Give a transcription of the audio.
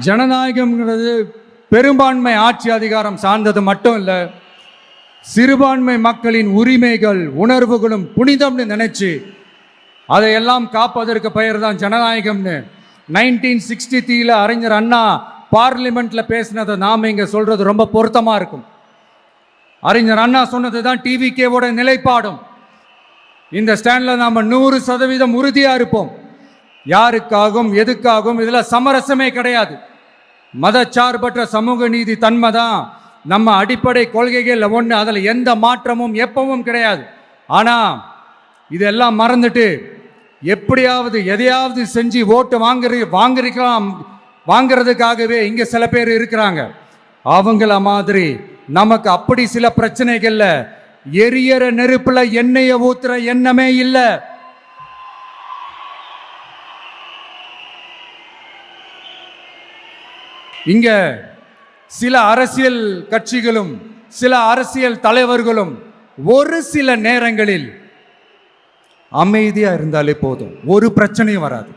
ஜனநாயகம்ங்கிறது பெரும்பான்மை ஆட்சி அதிகாரம் சார்ந்தது மட்டும் இல்லை, சிறுபான்மை மக்களின் உரிமைகள் உணர்வுகளும் புனிதம்னு நினைச்சு அதையெல்லாம் காப்பதற்கு பெயர் தான் ஜனநாயகம்னு 1963 அறிஞர் அண்ணா பார்லிமெண்ட்ல பேசினதை நாம இங்க சொல்றது ரொம்ப பொருத்தமா இருக்கும். அறிஞர் அண்ணா சொன்னது தான் டிவிகேவோட நிலைப்பாடும். இந்த ஸ்டாண்ட்ல நாம 100% உறுதியா இருப்போம். யாருக்காகவும் எதுக்காகவும் இதுல சமரசமே கிடையாது. மதச்சார்பற்ற சமூக நீதி தன்மை தான் நம்ம அடிப்படை கொள்கைகள் ஒன்று. அதில் எந்த மாற்றமும் எப்பவும் கிடையாது. ஆனால் இதெல்லாம் மறந்துட்டு எப்படியாவது எதையாவது செஞ்சு ஓட்டு வாங்கிறதுக்காகவே இங்கே சில பேர் இருக்கிறாங்க. அவங்கள மாதிரி நமக்கு அப்படி சில பிரச்சனைகள்ல எரியற நெருப்புல எண்ணெயை ஊத்துற எண்ணமே இல்லை. இங்க சில அரசியல் கட்சிகளும் சில அரசியல் தலைவர்களும் ஒரு சில நேரங்களில் அமைதியா இருந்தாலே போதும், ஒரு பிரச்சனையும் வராது.